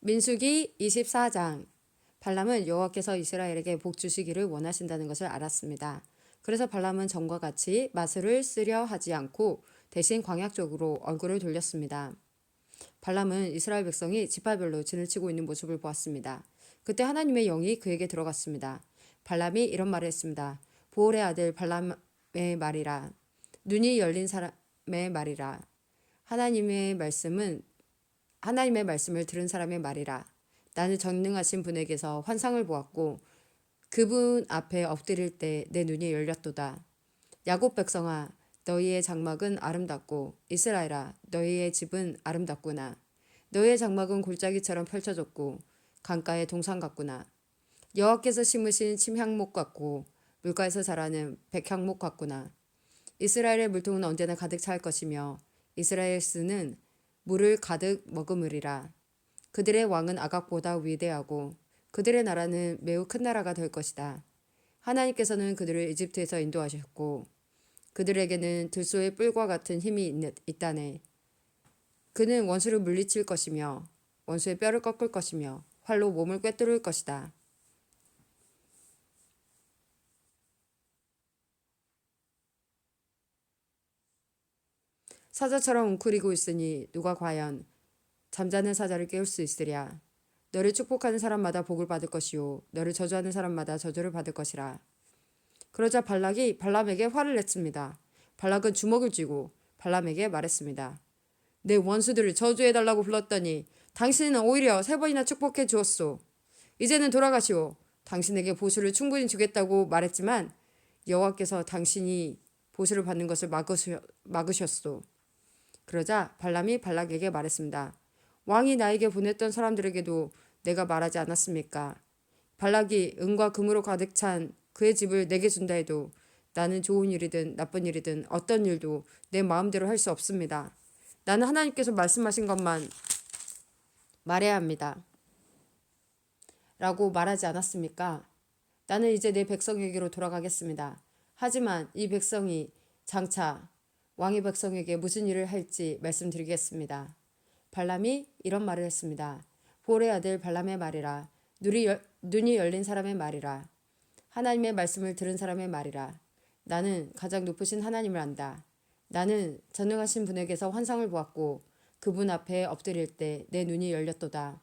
민수기 24장. 발람은 여호와께서 이스라엘에게 복 주시기를 원하신다는 것을 알았습니다. 그래서 발람은 전과 같이 마술을 쓰려 하지 않고 대신 광야 쪽으로 얼굴을 돌렸습니다. 발람은 이스라엘 백성이 지파별로 진을 치고 있는 모습을 보았습니다. 그때 하나님의 영이 그에게 들어갔습니다. 발람이 이런 말을 했습니다. 보올의 아들 발람의 말이라. 눈이 열린 사람의 말이라. 하나님의 말씀을 들은 사람의 말이라. 나는 전능하신 분에게서 환상을 보았고 그분 앞에 엎드릴 때 내 눈이 열렸도다. 야곱 백성아, 너희의 장막은 아름답고 이스라엘아, 너희의 집은 아름답구나. 너희의 장막은 골짜기처럼 펼쳐졌고 강가의 동산 같구나. 여호와께서 심으신 침향목 같고 물가에서 자라는 백향목 같구나. 이스라엘의 물통은 언제나 가득 찰 것이며 이스라엘 스는 물을 가득 머금으리라. 그들의 왕은 아각보다 위대하고 그들의 나라는 매우 큰 나라가 될 것이다. 하나님께서는 그들을 이집트에서 인도하셨고 그들에게는 들소의 뿔과 같은 힘이 있다네. 그는 원수를 물리칠 것이며 원수의 뼈를 꺾을 것이며 활로 몸을 꿰뚫을 것이다. 사자처럼 웅크리고 있으니 누가 과연 잠자는 사자를 깨울 수 있으랴. 너를 축복하는 사람마다 복을 받을 것이요 너를 저주하는 사람마다 저주를 받을 것이라. 그러자 발락이 발람에게 화를 냈습니다. 발락은 주먹을 쥐고 발람에게 말했습니다. 내 원수들을 저주해달라고 불렀더니 당신은 오히려 3번이나 축복해 주었소. 이제는 돌아가시오. 당신에게 보수를 충분히 주겠다고 말했지만 여호와께서 당신이 보수를 받는 것을 막으셨소. 그러자 발람이 발락에게 말했습니다. 왕이 나에게 보냈던 사람들에게도 내가 말하지 않았습니까? 발락이 은과 금으로 가득 찬 그의 집을 내게 준다 해도 나는 좋은 일이든 나쁜 일이든 어떤 일도 내 마음대로 할 수 없습니다. 나는 하나님께서 말씀하신 것만 말해야 합니다. 라고 말하지 않았습니까? 나는 이제 내 백성에게로 돌아가겠습니다. 하지만 이 백성이 장차 왕의 백성에게 무슨 일을 할지 말씀드리겠습니다. 발람이 이런 말을 했습니다. 보올의 아들 발람의 말이라. 눈이 열린 사람의 말이라. 하나님의 말씀을 들은 사람의 말이라. 나는 가장 높으신 하나님을 안다. 나는 전능하신 분에게서 환상을 보았고 그분 앞에 엎드릴 때 내 눈이 열렸도다.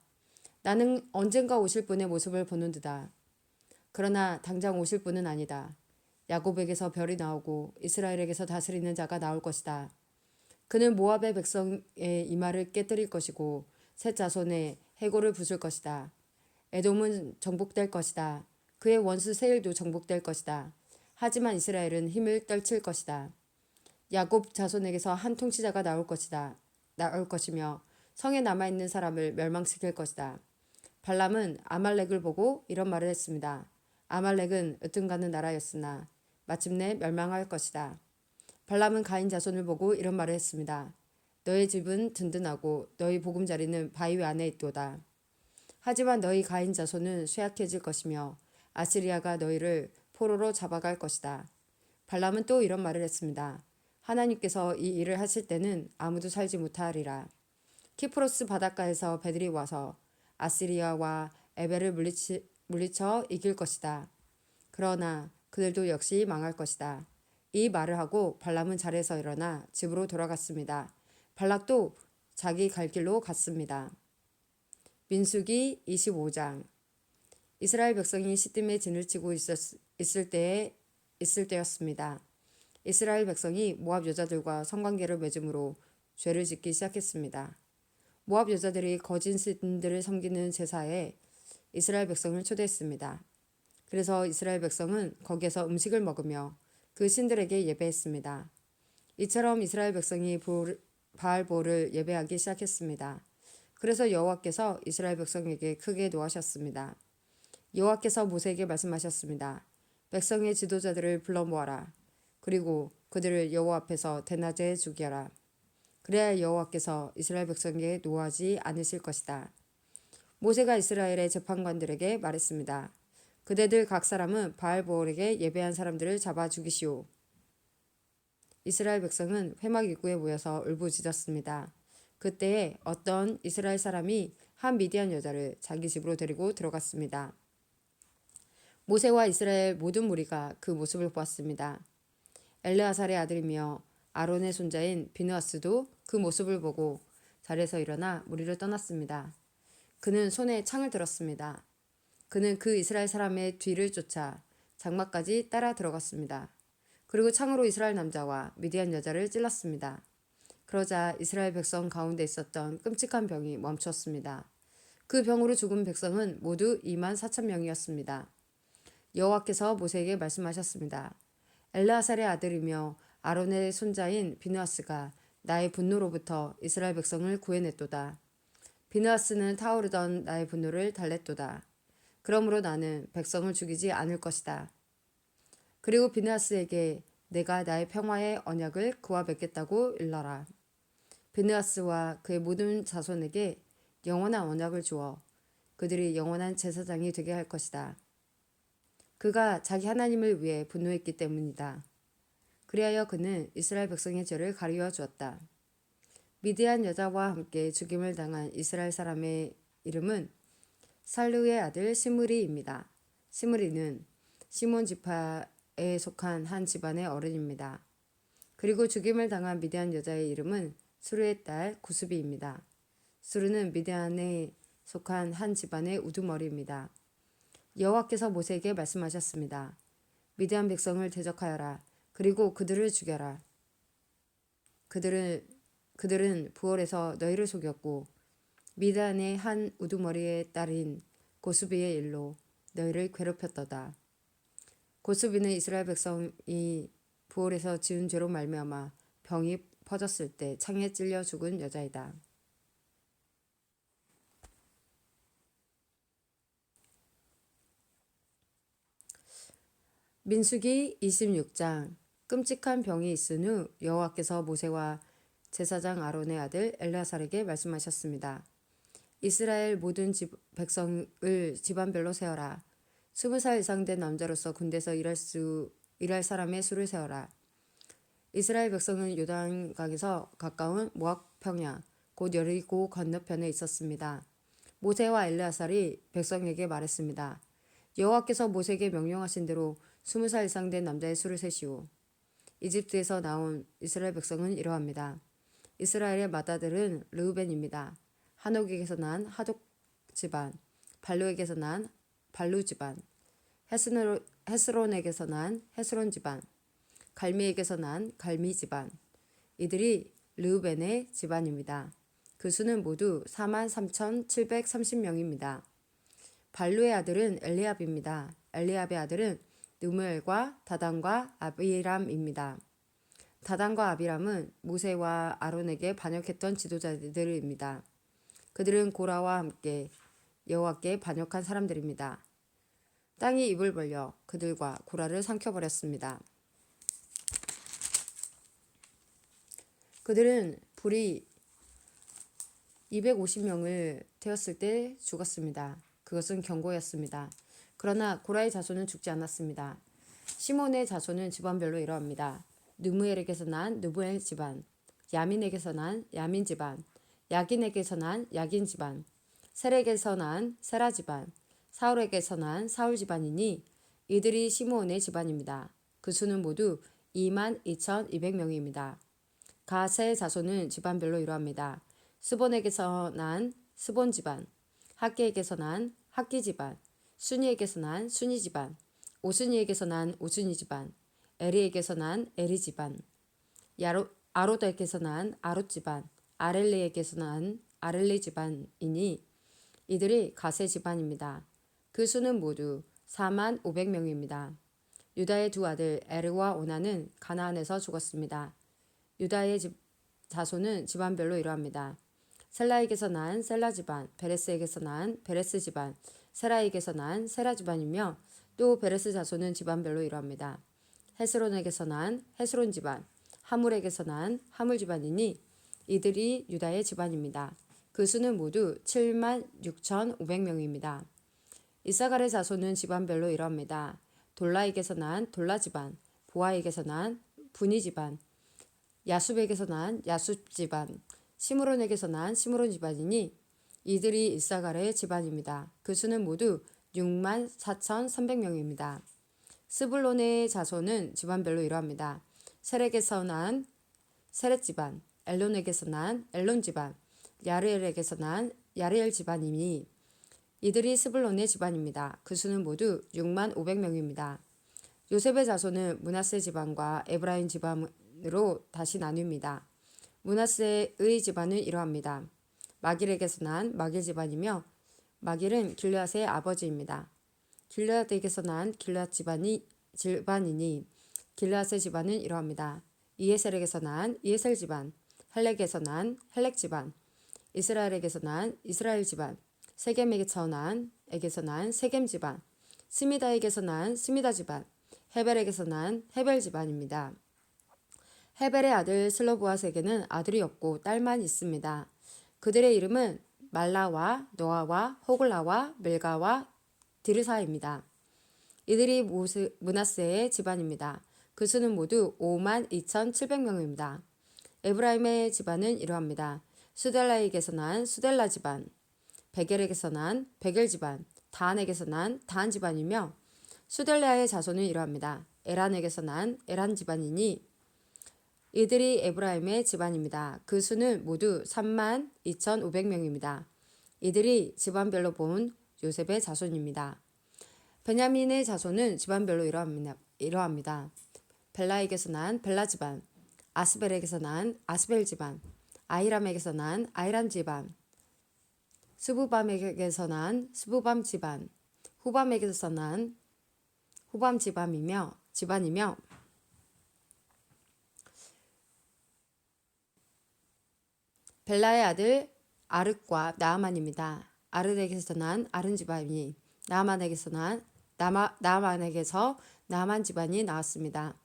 나는 언젠가 오실 분의 모습을 보는 듯다. 그러나 당장 오실 분은 아니다. 야곱에게서 별이 나오고 이스라엘에게서 다스리는 자가 나올 것이다. 그는 모압의 백성의 이마를 깨뜨릴 것이고 셋 자손의 해골을 부술 것이다. 에돔은 정복될 것이다. 그의 원수 세일도 정복될 것이다. 하지만 이스라엘은 힘을 떨칠 것이다. 야곱 자손에게서 한 통치자가 나올 것이며 성에 남아있는 사람을 멸망시킬 것이다. 발람은 아말렉을 보고 이런 말을 했습니다. 아말렉은 으뜸가는 나라였으나 마침내 멸망할 것이다. 발람은 가인 자손을 보고 이런 말을 했습니다. 너의 집은 든든하고 너희 보금자리는 바위 안에 있도다. 하지만 너희 가인 자손은 쇠약해질 것이며 아시리아가 너희를 포로로 잡아갈 것이다. 발람은 또 이런 말을 했습니다. 하나님께서 이 일을 하실 때는 아무도 살지 못하리라. 키프로스 바닷가에서 배들이 와서 아시리아와 에벨을 물리쳐 이길 것이다. 그러나 그들도 역시 망할 것이다. 이 말을 하고 발람은 자리에서 일어나 집으로 돌아갔습니다. 발락도 자기 갈 길로 갔습니다. 민수기 25장. 이스라엘 백성이 시딤에 진을 치고 있을 때였습니다. 이스라엘 백성이 모압 여자들과 성관계를 맺음으로 죄를 짓기 시작했습니다. 모압 여자들이 거짓 신들을 섬기는 제사에 이스라엘 백성을 초대했습니다. 그래서 이스라엘 백성은 거기에서 음식을 먹으며 그 신들에게 예배했습니다. 이처럼 이스라엘 백성이 바알볼을 예배하기 시작했습니다. 그래서 여호와께서 이스라엘 백성에게 크게 노하셨습니다. 여호와께서 모세에게 말씀하셨습니다. 백성의 지도자들을 불러 모아라. 그리고 그들을 여호와 앞에서 대낮에 죽여라. 그래야 여호와께서 이스라엘 백성에게 노하지 않으실 것이다. 모세가 이스라엘의 재판관들에게 말했습니다. 그대들 각 사람은 바알보올에게 예배한 사람들을 잡아 죽이시오. 이스라엘 백성은 회막 입구에 모여서 울부짖었습니다. 그때에 어떤 이스라엘 사람이 한 미디안 여자를 자기 집으로 데리고 들어갔습니다. 모세와 이스라엘 모든 무리가 그 모습을 보았습니다. 엘르아살의 아들이며 아론의 손자인 비느하스도 그 모습을 보고 자리에서 일어나 무리를 떠났습니다. 그는 손에 창을 들었습니다. 그는 그 이스라엘 사람의 뒤를 쫓아 장막까지 따라 들어갔습니다. 그리고 창으로 이스라엘 남자와 미디안 여자를 찔렀습니다. 그러자 이스라엘 백성 가운데 있었던 끔찍한 병이 멈췄습니다. 그 병으로 죽은 백성은 모두 2만 4천 명이었습니다. 여호와께서 모세에게 말씀하셨습니다. 엘르아살의 아들이며 아론의 손자인 비느하스가 나의 분노로부터 이스라엘 백성을 구해냈도다. 비느하스는 타오르던 나의 분노를 달랬도다. 그러므로 나는 백성을 죽이지 않을 것이다. 그리고 비느하스에게 내가 나의 평화의 언약을 그와 맺겠다고 일러라. 비느하스와 그의 모든 자손에게 영원한 언약을 주어 그들이 영원한 제사장이 되게 할 것이다. 그가 자기 하나님을 위해 분노했기 때문이다. 그리하여 그는 이스라엘 백성의 죄를 가리워 주었다. 미디안 여자와 함께 죽임을 당한 이스라엘 사람의 이름은 살루의 아들 시므리입니다. 시므리는 시몬 지파에 속한 한 집안의 어른입니다. 그리고 죽임을 당한 미디안 여자의 이름은 수르의 딸 구스비입니다. 수르는 미디안에 속한 한 집안의 우두머리입니다. 여호와께서 모세에게 말씀하셨습니다. 미디안 백성을 대적하여라. 그리고 그들을 죽여라. 그들은 부월에서 너희를 속였고 미디안의 한 우두머리의 딸인 고수비의 일로 너희를 괴롭혔도다. 고수비는 이스라엘 백성이 부월에서 지은 죄로 말미암아 병이 퍼졌을 때 창에 찔려 죽은 여자이다. 민수기 26장. 끔찍한 병이 있은 후 여호와께서 모세와 제사장 아론의 아들 엘르아살에게 말씀하셨습니다. 이스라엘 모든 백성을 집안별로 세어라. 20살 이상 된 남자로서 군대에서 일할 사람의 수를 세어라. 이스라엘 백성은 요단강에서 가까운 모압 평야 곧 여리고 건너편에 있었습니다. 모세와 엘르아살이 백성에게 말했습니다. 여호와께서 모세에게 명령하신 대로 20살 이상 된 남자의 수를 세시오. 이집트에서 나온 이스라엘 백성은 이러합니다. 이스라엘의 맏아들은 르우벤입니다. 하녹에게서 난 하독 집안, 발루에게서 난 발루 집안, 헤스론에게서 난 헤스론 집안, 갈미에게서 난 갈미 집안. 이들이 르우벤의 집안입니다. 그 수는 모두 43,730명입니다. 발루의 아들은 엘리압입니다. 엘리압의 아들은 느무엘과 다단과 아비람입니다. 다단과 아비람은 모세와 아론에게 반역했던 지도자들입니다. 그들은 고라와 함께 여호와께 반역한 사람들입니다. 땅이 입을 벌려 그들과 고라를 삼켜버렸습니다. 그들은 불이 250명을 태웠을 때 죽었습니다. 그것은 경고였습니다. 그러나 고라의 자손은 죽지 않았습니다. 시몬의 자손은 집안별로 이러합니다. 느무엘에게서 난 느무엘 집안, 야민에게서 난 야민 집안, 야긴에게서 난 야긴 집안, 셀에게서 난 세라 집안, 사울에게서 난 사울 집안이니 이들이 시므온의 집안입니다. 그 수는 모두 22,200명입니다. 갓의 자손은 집안별로 이러합니다. 스본에게서 난 스본 집안, 학기에게서 난 학기 집안, 순이에게서 난 순이 집안, 오순이에게서 난 오순이 집안, 에리에게서 난 에리 집안, 아로드에게서 난 아롯 집안, 아렐리에게서 난 아렐리 집안이니 이들이 갓의 집안입니다. 그 수는 모두 45,000명입니다. 유다의 두 아들 에르와 오나는 가나안에서 죽었습니다. 유다의 자손은 집안별로 이러합니다. 셀라에게서 난 셀라 집안, 베레스에게서 난 베레스 집안, 세라에게서 난 세라 집안이며 또 베레스 자손은 집안별로 이러합니다. 헤스론에게서 난 헤스론 집안, 하물에게서 난 하물 집안이니 이들이 유다의 집안입니다. 그 수는 모두 76,500명입니다. 이사갈의 자손은 집안별로 이러합니다. 돌라에게서 난 돌라 집안, 보아에게서 난 분이 집안, 야숲에게서 난 야숲 집안, 시므론에게서 난 시므론 집안이니 이들이 이사갈의 집안입니다. 그 수는 모두 64,300명입니다. 스불론의 자손은 집안별로 이러합니다. 세렉에서 난 세렛 집안, 엘론에게서 난 엘론 집안, 야르엘에게서 난 야르엘 집안이니 이들이 스불론의 집안입니다. 그 수는 모두 65,000명입니다. 요셉의 자손은 므낫세 집안과 에브라임 집안으로 다시 나뉩니다. 므낫세의 집안은 이러합니다. 마길에게서 난 마길 집안이며 마길은 길르앗의 아버지입니다. 길르앗에게서 난 길르앗 집안이니 길르앗의 집안은 이러합니다. 이에셀에게서 난 이에셀 집안, 헬렉에서 난 헬렉 집안, 이스라엘에게서 난 이스라엘 집안, 세겜에게서 난 세겜 집안, 스미다에게서 난 스미다 집안, 헤벨에게서 난 헤벨 집안입니다. 헤벨의 아들 슬로보아스에게는 아들이 없고 딸만 있습니다. 그들의 이름은 말라와 노아와 호글라와 밀가와 디르사입니다. 이들이 므낫세의 집안입니다. 그 수는 모두 52,700명입니다. 에브라임의 집안은 이러합니다. 수델라에게서 난 수델라 집안, 베겔에게서 난 베겔 집안, 다한에게서 난 다한 집안이며 수델라의 자손은 이러합니다. 에란에게서 난 에란 집안이니 이들이 에브라임의 집안입니다. 그 수는 모두 32,500명입니다. 이들이 집안별로 본 요셉의 자손입니다. 베냐민의 자손은 집안별로 이러합니다. 벨라에게서 난 벨라 집안, 아스벨에게서 난 아스벨 집안, 아이람에게서 난 아이람 집안, 스부밤에게서 난 스부밤 집안, 후밤에게서 난 후밤 집안이며 벨라의 아들 아르과 나아만입니다. 아르에게서 난 아른 집안이 나아만에게서 나아만 집안이 나왔습니다.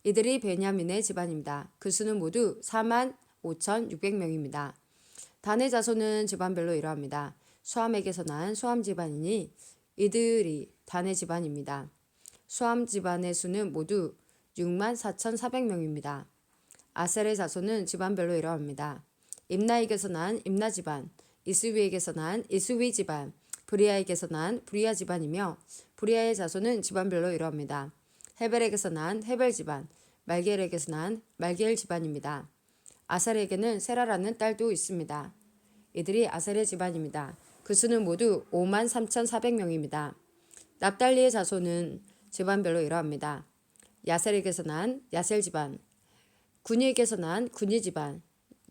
이들이 베냐민의 집안입니다. 그 수는 모두 45,600명입니다. 단의 자손은 집안별로 이러합니다. 수함에게서 난 수함 집안이니 이들이 단의 집안입니다. 수함 집안의 수는 모두 64,400명입니다. 아셀의 자손은 집안별로 이러합니다. 임나에게서 난 임나 집안, 이스위에게서 난 이스위 집안, 브리아에게서 난 브리아 집안이며 브리아의 자손은 집안별로 이러합니다. 헤벨에게서 난 헤벨 집안, 말기엘에게서 난 말기엘 집안입니다. 아셀에게는 세라라는 딸도 있습니다. 이들이 아셀의 집안입니다. 그 수는 모두 53,400명입니다. 납달리의 자손은 집안별로 이러합니다. 야셀에게서 난 야셀 집안, 군이에게서 난 군이 집안,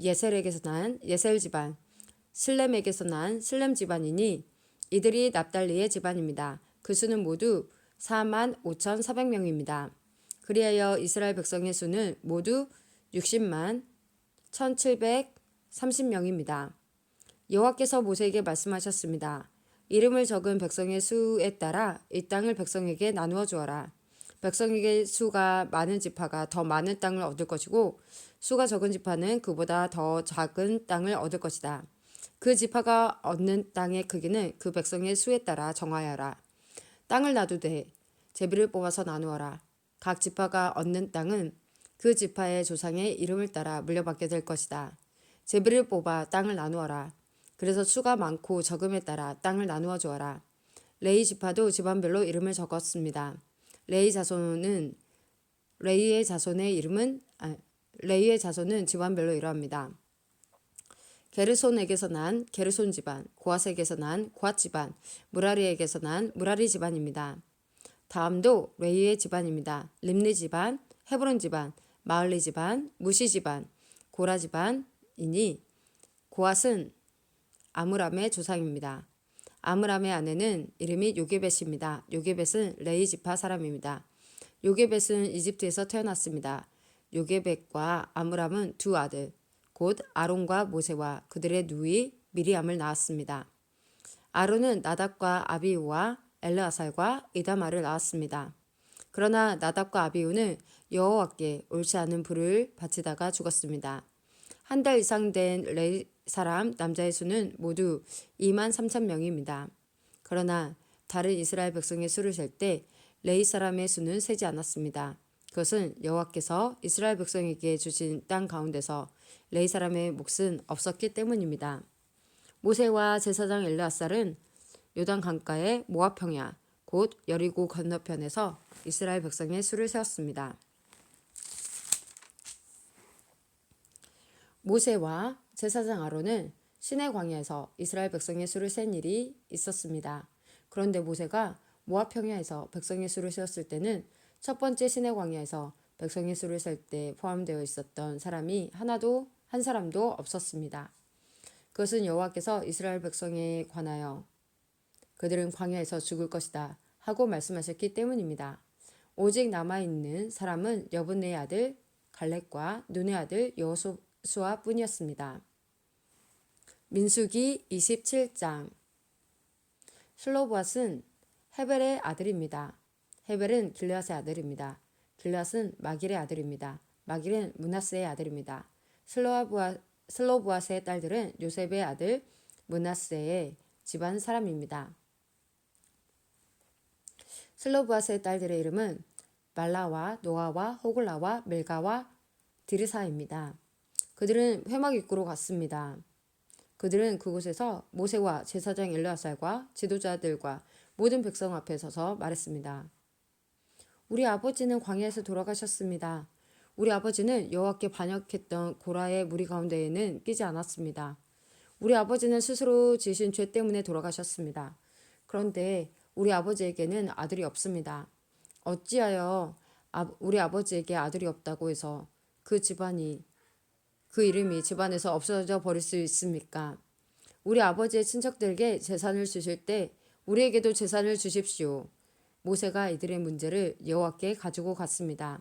예셀에게서 난 예셀 집안, 슬렘에게서 난 슬렘 집안이니 이들이 납달리의 집안입니다. 그 수는 모두 45,400명입니다. 그리하여 이스라엘 백성의 수는 모두 60만 1,730명입니다. 여호와께서 모세에게 말씀하셨습니다. 이름을 적은 백성의 수에 따라 이 땅을 백성에게 나누어 주어라. 백성에게 수가 많은 지파가 더 많은 땅을 얻을 것이고 수가 적은 지파는 그보다 더 작은 땅을 얻을 것이다. 그 지파가 얻는 땅의 크기는 그 백성의 수에 따라 정하여라. 땅을 놔두되 제비를 뽑아서 나누어라. 각 지파가 얻는 땅은 그 지파의 조상의 이름을 따라 물려받게 될 것이다. 제비를 뽑아 땅을 나누어라. 그래서 수가 많고 적음에 따라 땅을 나누어 주어라. 레위 지파도 집안별로 이름을 적었습니다. 레위의 자손은 집안별로 이러합니다. 게르손에게서 난 게르손 집안, 고앗에게서 난 고앗 집안, 무라리에게서 난 무라리 집안입니다. 다음도 레위의 집안입니다. 림리 집안, 헤브론 집안, 마을리 집안, 무시 집안, 고라 집안이니 고앗은 아므람의 조상입니다. 아므람의 아내는 이름이 요게벳입니다. 요게벳은 레위 지파 사람입니다. 요게벳은 이집트에서 태어났습니다. 요게벳과 아므람은 두 아들, 곧 아론과 모세와 그들의 누이 미리암을 낳았습니다. 아론은 나답과 아비후와 엘르아살과 이다마를 낳았습니다. 그러나 나답과 아비후는 여호와께 옳지 않은 불을 바치다가 죽었습니다. 한 달 이상 된 레위 사람 남자의 수는 모두 23,000명입니다. 그러나 다른 이스라엘 백성의 수를 셀 때 레위 사람의 수는 세지 않았습니다. 그것은 여호와께서 이스라엘 백성에게 주신 땅 가운데서 레위 사람의 몫은 없었기 때문입니다. 모세와 제사장 엘르아살은 요단 강가의 모압 평야 곧 여리고 건너편에서 이스라엘 백성의 수를 세웠습니다. 모세와 제사장 아론은 시내 광야에서 이스라엘 백성의 수를 센 일이 있었습니다. 그런데 모세가 모압 평야에서 백성의 수를 세웠을 때는 첫 번째 시내 광야에서 백성의 수를 셀 때 포함되어 있었던 사람이 한 사람도 없었습니다. 그것은 여호와께서 이스라엘 백성에 관하여 그들은 광야에서 죽을 것이다 하고 말씀하셨기 때문입니다. 오직 남아있는 사람은 여분네의 아들 갈렙과 눈의 아들 여호수아 뿐이었습니다. 민수기 27장. 슬로보앗은 헤벨의 아들입니다. 헤벨은 길르앗의 아들입니다. 길르앗은 마길의 아들입니다. 마길은 므낫세의 아들입니다. 슬로보앗의 딸들은 요셉의 아들 므낫세의 집안 사람입니다. 슬로보앗의 딸들의 이름은 말라와 노아와 호글라와 멜가와 디르사입니다. 그들은 회막 입구로 갔습니다. 그들은 그곳에서 모세와 제사장 엘르아살과 지도자들과 모든 백성 앞에 서서 말했습니다. 우리 아버지는 광야에서 돌아가셨습니다. 우리 아버지는 여호와께 반역했던 고라의 무리 가운데에는 끼지 않았습니다. 우리 아버지는 스스로 지으신 죄 때문에 돌아가셨습니다. 그런데 우리 아버지에게는 아들이 없습니다. 어찌하여 우리 아버지에게 아들이 없다고 해서 그 이름이 집안에서 없어져 버릴 수 있습니까? 우리 아버지의 친척들에게 재산을 주실 때 우리에게도 재산을 주십시오. 모세가 이들의 문제를 여호와께 가지고 갔습니다.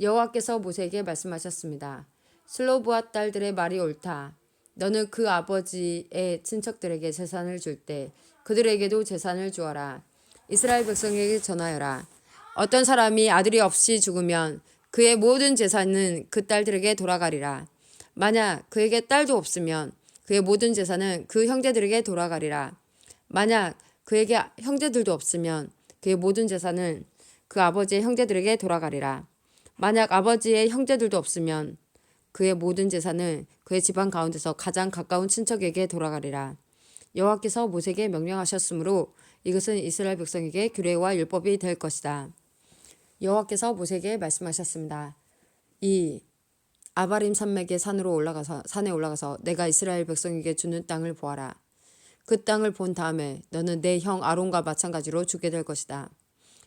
여호와께서 모세에게 말씀하셨습니다. 슬로보앗 딸들의 말이 옳다. 너는 그 아버지의 친척들에게 재산을 줄 때 그들에게도 재산을 주어라. 이스라엘 백성에게 전하여라. 어떤 사람이 아들이 없이 죽으면 그의 모든 재산은 그 딸들에게 돌아가리라. 만약 그에게 딸도 없으면 그의 모든 재산은 그 형제들에게 돌아가리라. 만약 그에게 형제들도 없으면 그의 모든 재산은 그 아버지의 형제들에게 돌아가리라. 만약 아버지의 형제들도 없으면 그의 모든 재산은 그의 집안 가운데서 가장 가까운 친척에게 돌아가리라. 여호와께서 모세에게 명령하셨으므로 이것은 이스라엘 백성에게 규례와 율법이 될 것이다. 여호와께서 모세에게 말씀하셨습니다. 이 아바림 산맥의 산에 올라가서 내가 이스라엘 백성에게 주는 땅을 보아라. 그 땅을 본 다음에 너는 내 형 아론과 마찬가지로 죽게 될 것이다.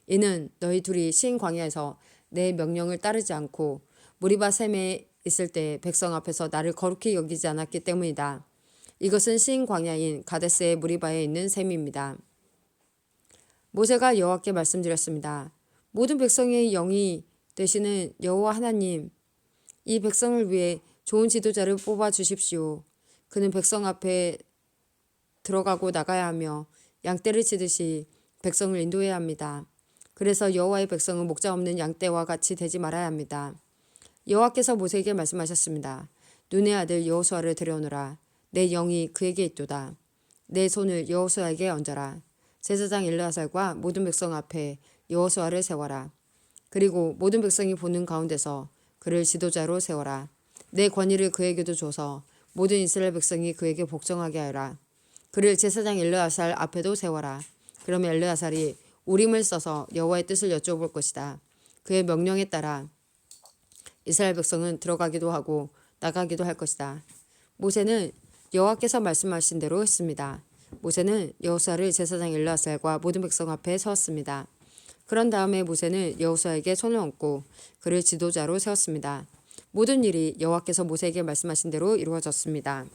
이는 너희 둘이 신 광야에서 내 명령을 따르지 않고 무리바 셈에 있을 때 백성 앞에서 나를 거룩히 여기지 않았기 때문이다. 이것은 신 광야인 가데스의 무리바에 있는 셈입니다. 모세가 여호와께 말씀드렸습니다. 모든 백성의 영이 되시는 여호와 하나님, 이 백성을 위해 좋은 지도자를 뽑아 주십시오. 그는 백성 앞에 들어가고 나가야 하며 양떼를 치듯이 백성을 인도해야 합니다. 그래서 여호와의 백성은 목자 없는 양떼와 같이 되지 말아야 합니다. 여호와께서 모세에게 말씀하셨습니다. 눈의 아들 여호수아를 데려오너라. 내 영이 그에게 있도다. 내 손을 여호수아에게 얹어라. 제사장 엘르아살과 모든 백성 앞에 여호수아를 세워라. 그리고 모든 백성이 보는 가운데서 그를 지도자로 세워라. 내 권위를 그에게도 줘서 모든 이스라엘 백성이 그에게 복종하게 하여라. 그를 제사장 엘르아살 앞에도 세워라. 그러면 엘르아살이 우림을 써서 여호와의 뜻을 여쭤볼 것이다. 그의 명령에 따라 이스라엘 백성은 들어가기도 하고 나가기도 할 것이다. 모세는 여호와께서 말씀하신 대로 했습니다. 모세는 여호수아를 제사장 엘르아살과 모든 백성 앞에 세웠습니다. 그런 다음에 모세는 여호수아에게 손을 얹고 그를 지도자로 세웠습니다. 모든 일이 여호와께서 모세에게 말씀하신 대로 이루어졌습니다.